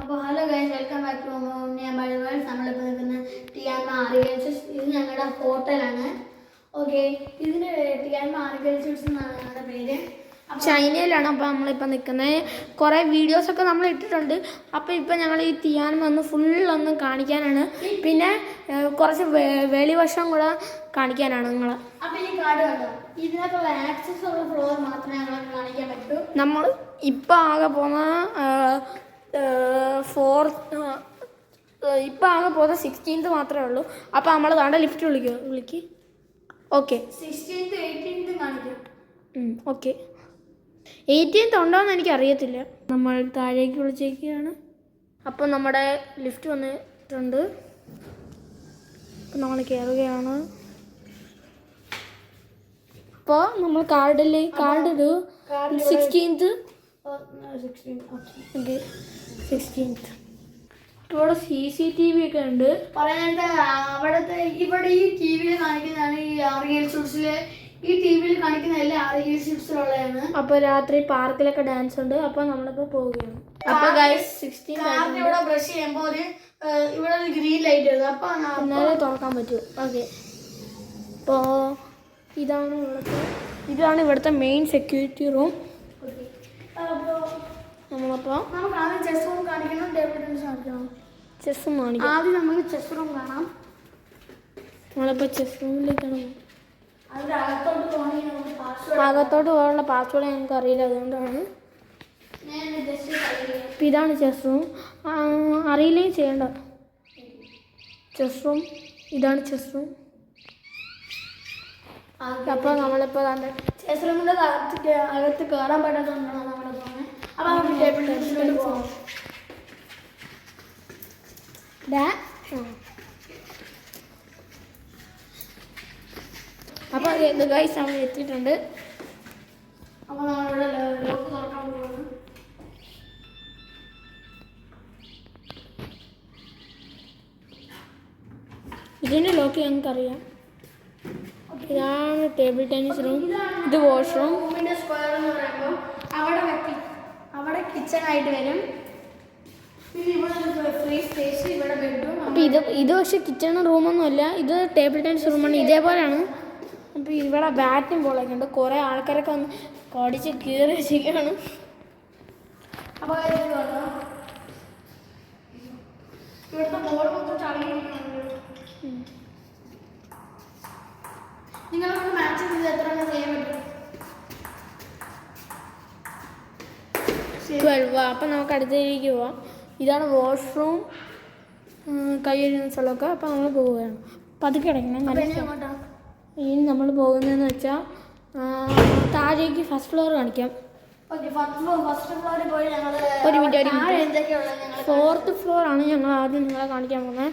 അപ്പോൾ hello guys, welcome back to ഞാൻ ബൈവേഴ്സ്. നമ്മളിപ്പോൾ നിൽക്കുന്ന ടിയാൻമ ആർക്കിടെക്ചേഴ്സ്. ഇത് ഞങ്ങളുടെ ഹോട്ടലാണ്. ഓക്കെ, ഇതിന് ടിയാൻമ ആർക്കിടെക്ചേഴ്സ് എന്നാണ് ഞങ്ങളുടെ പേര്. ചൈനയിലാണ് അപ്പോൾ നമ്മളിപ്പോൾ നിൽക്കുന്നത്. കുറേ വീഡിയോസൊക്കെ നമ്മൾ ഇട്ടിട്ടുണ്ട്. അപ്പോൾ ഇപ്പോൾ ഞങ്ങൾ ഈ ടിയാൻമ ഒന്ന് ഫുള്ളൊന്ന് കാണിക്കാനാണ്, പിന്നെ കുറച്ച് വെളിവശം കൂടെ കാണിക്കാനാണ് നിങ്ങൾ. അപ്പോൾ ഈ കാർഡ് കണ്ടോ, ഇതിനകത്തുള്ള ആക്സസ് ഉള്ള ഫ്ലോർ മാത്രമേ ഞങ്ങൾ കാണിക്കാൻ പറ്റൂ. നമ്മൾ ഇപ്പോൾ ആകെ പോകുന്ന ഇപ്പം ആകെ പോകുന്ന 16th മാത്രമേ ഉള്ളൂ. അപ്പോൾ നമ്മൾ താണ്ട ലിഫ്റ്റ് വിളിക്ക്. ഓക്കെ, 16th 18th കാണിക്കും. ഓക്കെ, 18th ഉണ്ടോയെന്ന് എനിക്കറിയത്തില്ല. നമ്മൾ താഴേക്ക് വിളിച്ചേക്കുകയാണ്. അപ്പോൾ നമ്മുടെ ലിഫ്റ്റ് വന്നിട്ടുണ്ട്. അപ്പം നമ്മൾ കയറുകയാണ്. അപ്പോൾ നമ്മൾ കാർഡ് 16th. Okay, 16th. ഇവിടെ CCTV ഒക്കെ ഉണ്ട്. പറയാനായിട്ട് ഇവിടെ ഈ TV കാണിക്കുന്നതാണ് ഈ ആർക്കിടെക്ചേഴ്സിലെ. ഈ TV കാണിക്കുന്ന എല്ലാ ആർക്കിടെക്ചേഴ്സിലുള്ളതാണ്. അപ്പോൾ രാത്രി പാർക്കിലൊക്കെ ഡാൻസ് ഉണ്ട്. അപ്പോൾ നമ്മളിപ്പോൾ പോവുകയാണ്. അപ്പോൾ ഗൈസ് 16 ഇവിടെ ബ്രഷ് ചെയ്യുമ്പോൾ ഇവിടെ ഒരു ഗ്രീൻ ലൈറ്റ് ഉണ്ട്. അപ്പോൾ എന്നാലേ തുറക്കാൻ പറ്റൂ. ഓക്കെ, അപ്പോൾ ഇതാണ് ഇവിടുത്തെ മെയിൻ സെക്യൂരിറ്റി റൂം. നമ്മളപ്പോൾ നമുക്ക് ആദ്യം ചെസ് റൂം കാണിക്കണം, ടേബിൾ ടെന്നീസ് കാണിക്കണം. ചെസ്സും കാണിക്കാം. ആദ്യം നമുക്ക് ചെസ് റൂം കാണാം. നമ്മളിപ്പോൾ ചെസ് റൂമിലേക്കാണ്. അതിൻ്റെ അകത്തോട്ട് പോകണമെങ്കിൽ നമുക്ക് അകത്തോട്ട് പോകാനുള്ള പാസ്വേഡ് ഞങ്ങൾക്ക് അറിയില്ല, അതുകൊണ്ടാണ്. അപ്പം ഇതാണ് ചെസ് റൂം. അറിയില്ലെങ്കിൽ ചെയ്യണ്ട. ചെസ് റൂം ഇതാണ് ചെസ് റൂം. അപ്പോൾ നമ്മളിപ്പോൾ ചെസ് റൂമിൻ്റെ അകത്ത് കയറാൻ പറ്റാത്തതുകൊണ്ടാണ് നമ്മൾ പോകുന്നത്. അപ്പോൾ നമുക്ക് ടേബിൾ ടെന്നീസിലോട്ട് പോകാം. അപ്പോൾ ഗൈസ് നമ്മൾ എത്തിയിട്ടുണ്ട്. അപ്പോൾ നമ്മളിവിടെ ലോക്ക് തുറക്കാൻ പോകുന്നു. ഇതിൻ്റെ ലോക്ക് ഞങ്ങൾക്കറിയാം. ഇതാണ് ടേബിൾ ടെന്നീസ് റൂം. ഇത് വാഷ്റൂം. റൂമിൻ്റെ സ്ക്വയർ എന്ന് പറയുമ്പോൾ അവിടെ കിച്ചൺ ആയിട്ട് വരും. പിന്നെ ഇവിടെ ഫ്രീ സ്പേസ്, ഇവിടെ ബെഡ്റൂം. അപ്പോൾ ഇത് പക്ഷേ കിച്ചൺ റൂമൊന്നും അല്ല, ഇത് ടേബിൾ ടെന്നീസ് റൂമാണ്. ഇതേപോലെയാണ്. അപ്പോൾ ഇവിടെ ബാറ്റും ബോളൊക്കെ ഉണ്ട്. കുറേ ആൾക്കാരൊക്കെ വന്ന് കടിച്ച് കീറി വെച്ചിരിക്കുകയാണ്. അപ്പോൾ ഇവിടുത്തെ ബോർഡ് മൊത്തം ചളിയിരിക്കുന്നുണ്ട്. നിങ്ങളൊന്ന് മാച്ച് ചെയ്ത് എത്ര ചെയ്യാൻ പറ്റും? 12. അപ്പം നമുക്ക് അടുത്തേക്ക് പോവാം. ഇതാണ് വാഷ്റൂം, കൈ കഴുകുന്ന സ്ഥലമൊക്കെ. അപ്പോൾ നമ്മൾ പോവുകയാണ്. പതുക്കെ കിടക്കണം. ഇനി നമ്മൾ പോകുന്നതെന്ന് വെച്ചാൽ താഴേക്ക് ഫസ്റ്റ് ഫ്ലോർ കാണിക്കാം. ഒരു മിനിറ്റ്. 4th ഫ്ലോർ ആണ് ഞങ്ങൾ ആദ്യം നിങ്ങളെ കാണിക്കാൻ പോകുന്നത്.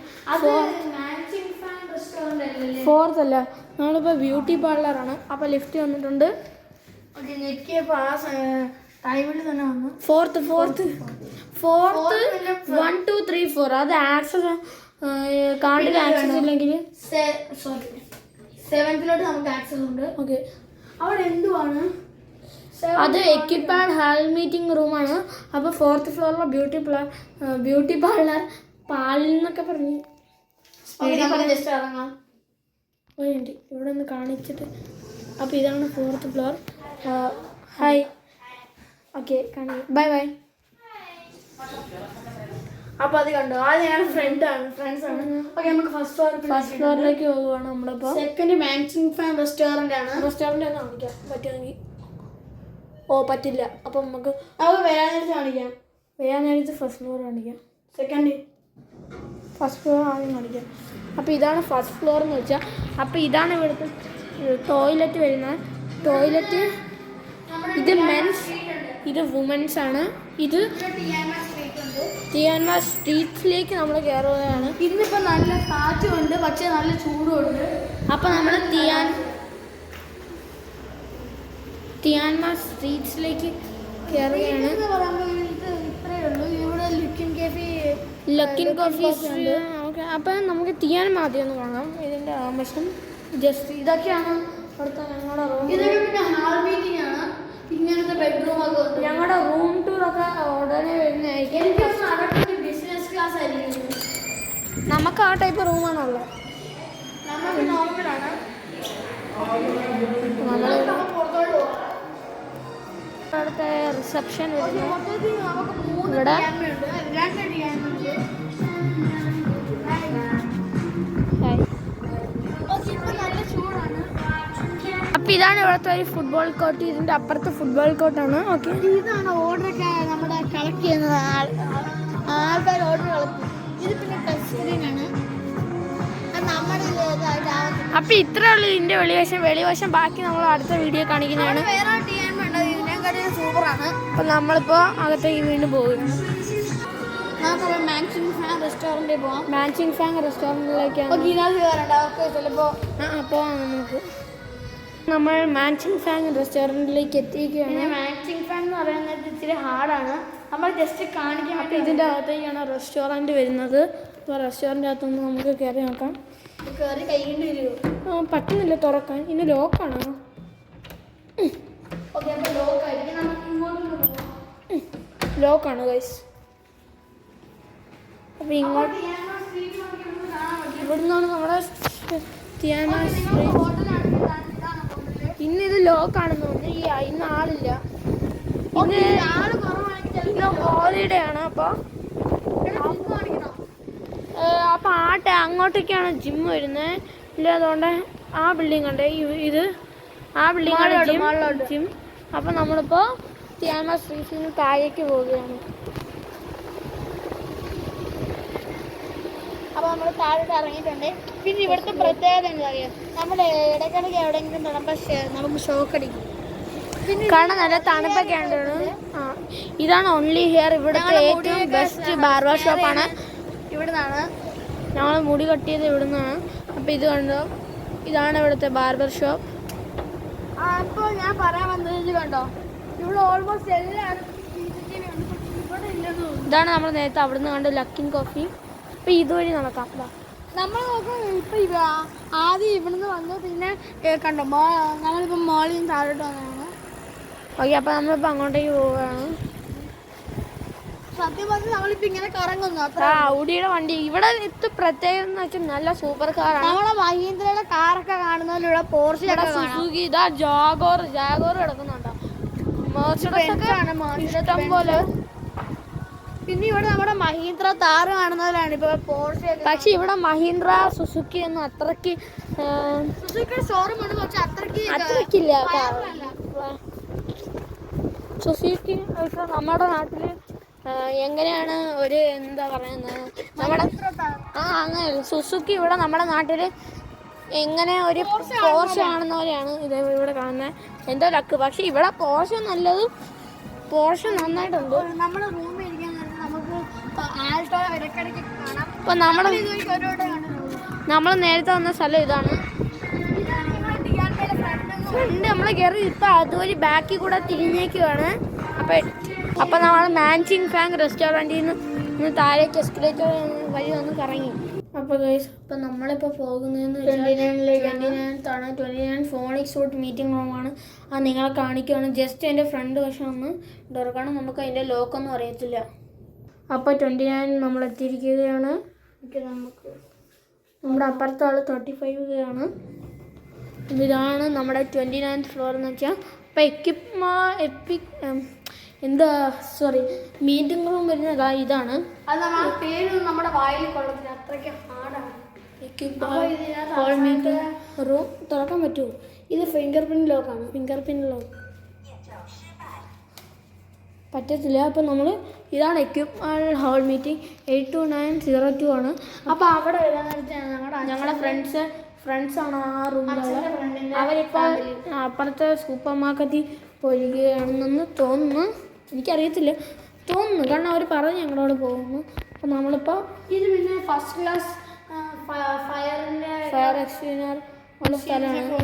4th അല്ല, നമ്മളിപ്പോൾ ബ്യൂട്ടി പാർലറാണ്. അപ്പോൾ ലിഫ്റ്റ് വന്നിട്ടുണ്ട്. ടൈമിൽ തന്നെ വന്നു. 4th 1 2 3 4. അത് ആക്സസ് കാർഡിൽ ആക്സസ് ഇല്ലെങ്കിൽ 7th നമുക്ക് ആക്സസ് ഉണ്ട്. ഓക്കെ, അവിടെ എന്തുവാണ്? അത് എക്യുപ്പാഡ് ഹാൾ മീറ്റിംഗ് റൂമാണ്. അപ്പോൾ 4th ഫ്ലോറിലെ ബ്യൂട്ടി പാർലർ പാലിന്നൊക്കെ പറഞ്ഞ് ജസ്റ്റ് ഇറങ്ങാം. വേണ്ടി ഇവിടെ ഒന്ന് കാണിച്ചിട്ട്. അപ്പോൾ ഇതാണ് 4th floor. Hi. Okay, by. അപ്പോൾ അത് കണ്ടോ, അത് ഞങ്ങളുടെ ഫ്രണ്ട്സ് ആണ്. ഓക്കെ, നമുക്ക് ഫസ്റ്റ് ഫ്ലോറിലേക്ക് പോവുകയാണ് നമ്മളിപ്പോൾ. സെക്കൻഡ് മാക്സിംഗ് ഫാൻ റെസ്റ്റോറൻ്റ് ആണ്. റെസ്റ്റോറൻ്റ് ഒന്ന് കാണിക്കാം പറ്റുമെങ്കിൽ. പറ്റില്ല. അപ്പം നമുക്ക് വരാൻ നേരത്ത് കാണിക്കാം. ഫസ്റ്റ് ഫ്ലോർ കാണിക്കാം. ഫസ്റ്റ് ഫ്ലോർ ആദ്യം കാണിക്കാം. അപ്പോൾ ഇതാണ് ഫസ്റ്റ് ഫ്ലോർ എന്ന് വെച്ചാൽ. അപ്പോൾ ഇതാണ് ഇവിടുത്തെ ടോയ്ലറ്റ് വരുന്നത്. ടോയ്ലറ്റ് ഇത് മെൻസ്, ഇത് വുമൻസ് ആണ്. ഇത് ടിയാൻമ സ്ട്രീറ്റ്സിലേക്ക് നമ്മൾ കയറുകയാണ്. ഇന്നിപ്പോൾ നല്ല കാറ്റുമുണ്ട്, പക്ഷേ നല്ല ചൂടുമുണ്ട്. അപ്പോൾ നമ്മൾ ടിയാൻമ സ്ട്രീറ്റ്സിലേക്ക് കയറുകയാണ്. ഇത്രയേ ഉള്ളൂ. ഇവിടെ ലക്കിൻ കോഫി. ഓക്കെ, അപ്പം നമുക്ക് ടിയാൻമ ആദ്യം ഒന്ന് കാണാം. ഇതിൻ്റെ ആവശ്യം ജസ്റ്റ് ഇതൊക്കെയാണ് ഇവിടുത്തെ ഞങ്ങളുടെ റൂം. ഇതൊക്കെ പിന്നെ ഹാൾ മീറ്റിംഗ് ആണ്. ഇങ്ങനത്തെ ബെഡ്റൂം ഒക്കെ ഉണ്ട്. ഞങ്ങളുടെ റൂം ടൂറൊക്കെ ഉടനെ വരുന്നതായിരിക്കും. എനിക്കൊന്ന് അകത്തൊരു നമുക്ക് ആ ടൈപ്പ് റൂമാണുള്ളത്. നമുക്ക് നോർമലാണ്. അവിടുത്തെ റിസപ്ഷൻ വരുന്നത് നമുക്ക് 3 ഇവിടെ ഉണ്ട്. 2 ടിയാനുണ്ട്. ഇപ്പൊ നല്ല ചൂടാണ്. അപ്പം ഇതാണ് ഇവിടുത്തെ ഒരു ഫുട്ബോൾ കോർട്ട്. ഇതിൻ്റെ അപ്പുറത്ത് ഫുട്ബോൾ കോർട്ടാണ്. ഓക്കെ, ഇതാണ് ഓർഡറൊക്കെ നമ്മുടെ കളക്ട് ചെയ്യുന്നത്. ആൾക്കാർ ഓർഡർ കളക്ട്. ഇത് പിന്നെ ടച്ച് സ്ക്രീനാണ്. നമ്മുടെ അപ്പം ഇത്രേ ഉള്ളൂ ഇതിൻ്റെ വെളിവശം ബാക്കി നമ്മൾ അടുത്ത വീഡിയോ കാണിക്കുന്നതാണ്. വേറെ ടിയാൻ വേണ്ട, ഇതിനെക്കാട്ടി സൂപ്പറാണ്. അപ്പം നമ്മളിപ്പോൾ അകത്തേക്ക് വീണ്ടും പോകുകയാണ്. നമുക്ക് മാച്ചിങ് ഫാൻ റെസ്റ്റോറൻറ്റിൽ പോവാം. മാച്ചിങ് ഫാൻ റെസ്റ്റോറൻറ്റിലേക്കാണ്. ഇതിനകത്ത് കയറണ്ട, ചിലപ്പോൾ പോവാം നമുക്ക്. നമ്മൾ മാച്ചിങ് ഫാൻ റെസ്റ്റോറൻറ്റിലേക്ക് എത്തിയിരിക്കുകയാണ്. മാച്ചിങ് ഫാൻ എന്ന് പറയുന്നത് ഇച്ചിരി ഹാർഡാണ്. നമ്മൾ ജസ്റ്റ് കാണിക്കാൻ. അപ്പോൾ ഇതിൻ്റെ അകത്തേക്കാണ് റെസ്റ്റോറൻറ്റ് വരുന്നത്. അപ്പോൾ റെസ്റ്റോറൻറ്റ് അകത്തൊന്ന് നമുക്ക് കയറി നോക്കാം. കയറി കഴിയേണ്ടി വരുമോ? പറ്റുന്നില്ല തുറക്കാൻ. ഇന്ന് ലോക്കാണോ? ഓക്കെ, അപ്പോൾ ലോക്കായിരിക്കും. നമുക്ക് ഇങ്ങോട്ട് പോകാം. ലോക്കാണ് ഗൈസ്. അപ്പോൾ ഇങ്ങോട്ട് ഇവിടുന്നാണ് നമ്മുടെ തിയാന സ്ട്രീറ്റ്. ഇന്നിത് ലോക്കാണെന്ന് തോന്നുന്നു. ഇന്ന് ആളില്ല. ഇന്ന് ഹോളിഡേ ആണ്. അപ്പോൾ അങ്ങോട്ടേക്കാണ് ജിം വരുന്നത്. ഇല്ല, അതുകൊണ്ട് ആ ബിൽഡിംഗ് ഉണ്ട്. ഇത് ആ ബിൽഡിംഗ് ജിം. അപ്പം നമ്മളിപ്പോൾ തിയാന സ്ട്രീറ്റിൽ നിന്ന് താഴേക്ക് പോവുകയാണ്. അപ്പോൾ നമ്മൾ താഴോട്ട് ഇറങ്ങിയിട്ടുണ്ട്. പിന്നെ ഇവിടുത്തെ പ്രത്യേകത എന്താ പറയുക, നമ്മൾ ഇടയ്ക്കിടയ്ക്ക് എവിടെയെങ്കിലും തൊടുമ്പോൾ നമുക്ക് ഷോക്ക് അടിക്കും. കാരണം നല്ല തണുപ്പൊക്കെ ഉണ്ട്. ഇതാണ് ഓൺലി ഹെയർ. ഇവിടുത്തെ ഏറ്റവും ബെസ്റ്റ് ബാർബർ ഷോപ്പാണ്. ഇവിടുന്നാണ് ഞങ്ങൾ മുടി കട്ടിയത് ഇവിടുന്നാണ്. അപ്പോൾ ഇത് കണ്ടോ, ഇതാണ് ഇവിടുത്തെ ബാർബർ ഷോപ്പ്. അപ്പോൾ ഞാൻ പറയാൻ വന്നത് കണ്ടോ, ഇവിടെ ഓൾമോസ്റ്റ് എല്ലാവരും ഇവിടെ ഇല്ലെന്ന് തോന്നുന്നു. ഇതാണ് നമ്മൾ നേരത്തെ അവിടുന്ന് കണ്ട ലക്കിൻ കോഫി. അപ്പോൾ ഇതുവഴി നടക്കാം. നമ്മൾ നോക്കാം. ഇപ്പം ആദ്യം ഇവിടുന്ന് വന്നു, പിന്നെ കണ്ടോ നമ്മളിപ്പോൾ മോളിൽ നിന്ന് താഴോട്ട് വന്നതാണ്. ഓക്കെ, അപ്പോൾ നമ്മളിപ്പോൾ അങ്ങോട്ടേക്ക് പോവുകയാണ്. സത്യം പറഞ്ഞാൽ നമ്മളിപ്പോൾ ഇങ്ങനെ കറങ്ങുന്നു. ഔഡിയുടെ വണ്ടി ഇവിടെ എത്തും. പ്രത്യേകത എന്ന് വെച്ചാൽ നല്ല സൂപ്പർ കാറാണ്. നമ്മളെ മഹീന്ദ്രയുടെ കാറൊക്കെ കാണുന്നതിലൂടെ പോർഷെ സുസുക്കി, ഇതാ ജാഗോർ കിടക്കുന്നുണ്ടോ. ഇഷ്ടം പോലെ. പിന്നെ ഇവിടെ നമ്മുടെ മഹീന്ദ്ര താറ് കാണുന്നവരാണ് ഇപ്പൊ പോർഷെ. പക്ഷെ ഇവിടെ മഹീന്ദ്ര സുസുക്കി ഒന്നും അത്രയ്ക്ക് സുസുക്കിയുടെ ഷോറൂം ഉണ്ട്, പക്ഷെ അത്രയ്ക്കില്ല. സുസുക്കി നമ്മുടെ നാട്ടിൽ എങ്ങനെയാണ് ഒരു എന്താ പറയുന്നത്, നമ്മുടെ അങ്ങനെ സുസുക്കി ഇവിടെ നമ്മുടെ നാട്ടിൽ എങ്ങനെ ഒരു പോർഷെ കാണുന്നവരെയാണ് ഇത് ഇവിടെ കാണുന്നത്. എന്തോ ലക്ക്. പക്ഷെ ഇവിടെ പോർഷെ നല്ലതും പോർഷെ നന്നായിട്ടുണ്ട്. നമ്മുടെ റൂമിൽ ഇരിക്കാൻ നമുക്ക് ആൾട്ടോ ഇടയ്ക്കിടയ്ക്ക് കാണാം. ഇപ്പൊ നമ്മൾ നേരത്തെ വന്ന സ്ഥലം ഇതാണ്. ഫ്രണ്ട് നമ്മൾ കയറി ഇപ്പം അതുവഴി ബാക്കിൽ കൂടെ തിരിഞ്ഞേക്കുവാണ്. അപ്പം നമ്മൾ മാച്ചിങ് ഫാൻ റെസ്റ്റോറൻറ്റിൽ നിന്ന് താഴേക്ക് എസ്കലേറ്റർ വഴി ഒന്ന് കറങ്ങി. അപ്പോൾ ഗൈസ്, ഇപ്പം നമ്മളിപ്പോൾ പോകുന്നതെന്ന് വെച്ചാൽ 29 ഫോണിക്സ് റൂട്ട് മീറ്റിംഗ് റൂമാണ്. അത് നിങ്ങളെ കാണിക്കുകയാണ്. ജസ്റ്റ് എൻ്റെ ഫ്രണ്ട് വശം ഒന്ന് തുറക്കണം. നമുക്ക് അതിൻ്റെ ലോക്കൊന്നും അറിയത്തില്ല. അപ്പോൾ 29 നമ്മൾ എത്തിയിരിക്കുകയാണ്. നമ്മുടെ അപ്പുറത്തെ ആൾ 35 ആണ്. ഇതാണ് നമ്മുടെ 29th ഫ്ലോർ എന്ന് വെച്ചാൽ. അപ്പോൾ മീറ്റിംഗ് റൂം വരുന്നത് ഇതാണ്. അത് നമ്മുടെ പേര് നമ്മുടെ വായിൽ കൊള്ളത്തില്ല, അത്രയ്ക്ക് ഹാർഡാണ്. ഹോൾ മീറ്റിംഗ് റൂം തുറക്കാൻ പറ്റുമോ? ഇത് ഫിംഗർ പ്രിൻറ്റ് ലോക്കാണ്. പറ്റത്തില്ല. അപ്പോൾ നമ്മൾ ഇതാണ് എക്യുപ്മെൻറ്റ് ഹോൾ മീറ്റിംഗ് 82902 ആണ്. അപ്പോൾ അവിടെ ഞങ്ങളുടെ ഫ്രണ്ട്സാണ് ആ റൂമിലുള്ള. അവരിപ്പോൾ അപ്പുറത്തെ സൂപ്പർ മാർക്കറ്റിൽ പോയിരിക്കുകയാണെന്ന് തോന്നുന്നു. എനിക്കറിയത്തില്ല, തോന്നുന്നു. കാരണം അവർ പറഞ്ഞ് ഞങ്ങളോട് പോകുന്നു. അപ്പോൾ നമ്മളിപ്പോൾ ഇത് പിന്നെ ഫസ്റ്റ് ക്ലാസ് ഫയർ എക്സ്റ്റിങ്ഷർ ഉള്ള സ്ഥലമാണ്.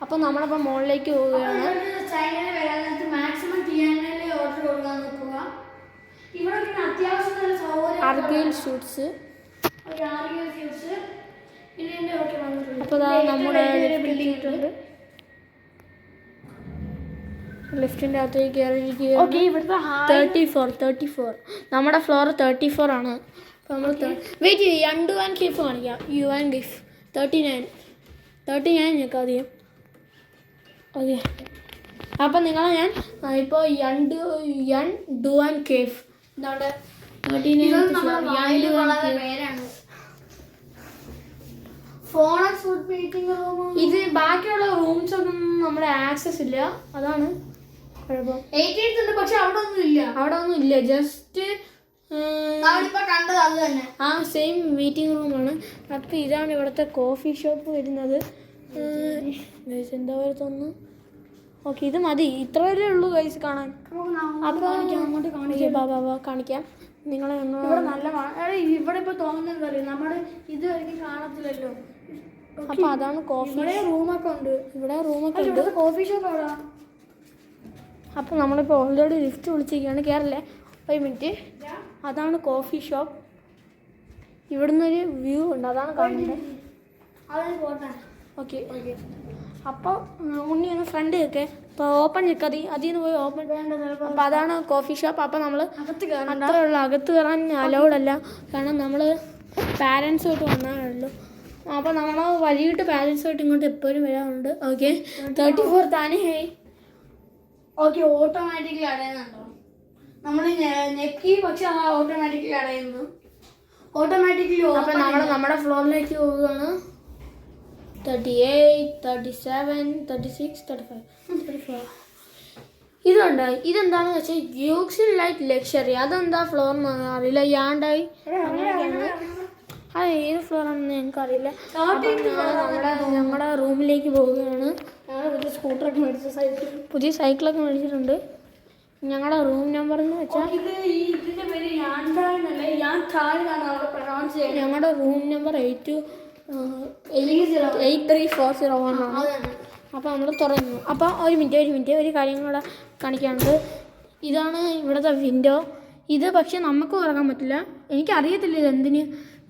അപ്പോൾ നമ്മളിപ്പോൾ മുകളിലേക്ക് പോവുകയാണ്. ചൈനയിൽ വരാൻ നേരത്ത് മാക്സിമം ടിയാനയിൽ ഓർഡർ കൊടുക്കാൻ നോക്കുക. ഇവിടെ പിന്നെ അത്യാവശ്യം സൗകര്യം ആർഗിൽ ഷൂട്ട്സ്. അപ്പോൾ നമ്മുടെ ലിഫ്റ്റ് ലിഫ്റ്റിൻ്റെ അകത്തേക്ക് കയറിയിരിക്കുകയാണ്. 34 നമ്മുടെ ഫ്ലോർ 34 ആണ്. അപ്പോൾ നമ്മൾ വെയിറ്റ് ചെയ്യും. യണ്ടു ആൻഡ് ഗിഫ് കാണിക്കാം. യു ആൻഡ് ഗിഫ് 39 ഞങ്ങൾക്ക് ആദ്യം. ഓക്കെ, അപ്പം നിങ്ങളെ ഞാൻ ഇപ്പോൾ യൺ ഡു ആൻഡ് കേഫ് എന്താണ് 39 പേരാണ്. Phone food meeting room. ഇത് ബാക്കിയുള്ള റൂംസ് ഒന്നും നമ്മുടെ ആക്സസ് ഇല്ല, അതാണ് കുഴപ്പം. 88 ഉണ്ട്, പക്ഷെ അവിടെ ഒന്നും ഇല്ല. ജസ്റ്റ് കണ്ടത് അത് തന്നെ, ആ സെയിം മീറ്റിംഗ് റൂമാണ്. അപ്പം ഇതാണ് ഇവിടുത്തെ കോഫി ഷോപ്പ് വരുന്നത്. എന്താ പറയുക തോന്നുന്നു. ഓക്കെ, ഇത് മതി, ഇത്ര വരെ ഉള്ളൂ ഗൈസ് കാണാൻ. അപ്പോൾ കാണിക്കാം നിങ്ങളെ ഒന്ന്. ഇവിടെ നല്ല ഇവിടെ ഇപ്പൊ തോന്നുന്നത് നമ്മുടെ ഇത് വരെയും കാണത്തില്ലല്ലോ. അപ്പോൾ അതാണ് കോഫി. റൂമൊക്കെ ഉണ്ട്, ഇവിടെ റൂമൊക്കെ ഉണ്ട്. കോഫി ഷോപ്പ് എവിടെ? അപ്പോൾ നമ്മളിപ്പോൾ ഓൾറെഡി ലിഫ്റ്റ് വിളിച്ചിരിക്കുകയാണ്, കയറില്ലേ. ഒരു മിനിറ്റ്, അതാണ് കോഫി ഷോപ്പ്. ഇവിടുന്ന് ഒരു വ്യൂ ഉണ്ട്, അതാണ് കാണുന്നത്. Okay okay. അപ്പോൾ ഉണ്ണി ഒന്ന് ഫ്രണ്ട് ഒക്കെ ഇപ്പോൾ ഓപ്പൺ നിൽക്കാതെ അതിൽ നിന്ന് പോയി ഓപ്പൺ. അപ്പോൾ അതാണ് കോഫി ഷോപ്പ്. അപ്പോൾ നമ്മൾ അത്രയുള്ള അകത്ത് കയറാൻ അലൗഡ് അല്ല, കാരണം നമ്മൾ പാരൻസുമായിട്ട് വന്നാലുള്ളൂ. അപ്പോൾ നമ്മൾ വൈകിട്ട് പാരൻസുമായിട്ട് ഇങ്ങോട്ട് എപ്പോഴും വരാറുണ്ട്. ഓക്കെ, 34 താനെ. ഓക്കെ, ഓട്ടോമാറ്റിക്കലി അടയുന്നുണ്ടോ? നമ്മൾ ഞെക്കി, പക്ഷെ ആ ഓട്ടോമാറ്റിക്കലി അടയുന്നു. ഓട്ടോമാറ്റിക്കലി. അപ്പം നമ്മൾ നമ്മുടെ ഫ്ലോറിലേക്ക് പോവുകയാണ്. 38, 37, 36, 35, 34. ഇതുണ്ട്. ഇതെന്താണെന്ന് വെച്ചാൽ യൂക്സിൻ ലൈറ്റ് ലക്ഷറി. അതെന്താ ഫ്ലോർ അറിയില്ല, യാണ്ടായി അത് ഏത് ഫ്ലോറാണെന്ന് ഞങ്ങൾക്കറിയില്ല. ഞങ്ങളുടെ റൂമിലേക്ക് പോവുകയാണ്. സ്കൂട്ടറൊക്കെ മേടിച്ച പുതിയ സൈക്കിളൊക്കെ മേടിച്ചിട്ടുണ്ട്. ഞങ്ങളുടെ റൂം നമ്പർ എന്ന് വെച്ചാൽ ഞങ്ങളുടെ റൂം നമ്പർ 8340 ആണ്. അപ്പോൾ നമ്മൾ തുറന്നു. അപ്പോൾ ഒരു മിനിറ്റ് ഒരു കാര്യം കൂടെ കാണിക്കാനുണ്ട്. ഇതാണ് ഇവിടുത്തെ വിൻഡോ. ഇത് പക്ഷെ നമുക്ക് തുറക്കാൻ പറ്റില്ല. എനിക്കറിയത്തില്ല ഇതെന്തിന്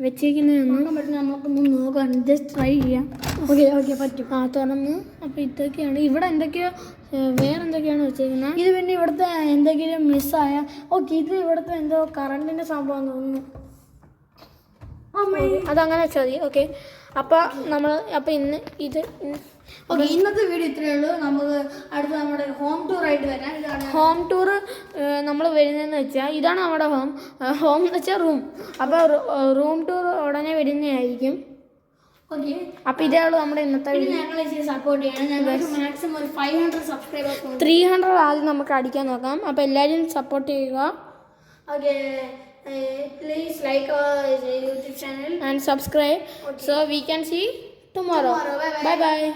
വെച്ചേക്കുന്നതെന്ന്. നമുക്കൊന്ന് നോക്കാം, ജസ്റ്റ് ട്രൈ ചെയ്യാം. ഓക്കെ പറ്റും. തുറന്ന്. അപ്പോൾ ഇതൊക്കെയാണ് ഇവിടെ എന്തൊക്കെയോ വേറെ എന്തൊക്കെയാണ് വെച്ചേക്കുന്നത്. ഇത് പിന്നെ ഇവിടുത്തെ എന്തെങ്കിലും മിസ്സായ. ഓക്കെ, ഇത് ഇവിടുത്തെ എന്തോ കറണ്ടിൻ്റെ സംഭവം തോന്നുന്നു. അതങ്ങനെ വെച്ചാൽ മതി. ഓക്കെ, അപ്പോൾ ഇന്ന് ഓക്കെ, ഇന്നത്തെ വീഡിയോ ഇത്രയേ ഉള്ളൂ. നമുക്ക് അടുത്ത നമ്മുടെ ഹോം ടൂർ ആയിട്ട് വരാം. ഇതാണ് ഹോം ടൂർ. നമ്മൾ വരുന്നതെന്ന് വെച്ചാൽ ഇതാണ് നമ്മുടെ ഹോം എന്ന് വെച്ചാൽ റൂം. അപ്പോൾ റൂം ടൂർ ഉടനെ വരുന്നതായിരിക്കും. ഓക്കെ, അപ്പോൾ ഇതേ ഉള്ളൂ നമ്മുടെ ഇന്നത്തെ വീഡിയോ. ഞങ്ങളെ സപ്പോർട്ട് ചെയ്യണം. ഞങ്ങൾക്ക് മാക്സിമം ഒരു 500 സബ്സ്ക്രൈബേഴ്സ്. 300 ആദ്യം നമുക്ക് അടിക്കാൻ നോക്കാം. അപ്പോൾ എല്ലാവരും സപ്പോർട്ട് ചെയ്യുക. Okay, please like our YouTube channel and subscribe. So we can see tomorrow. Bye bye.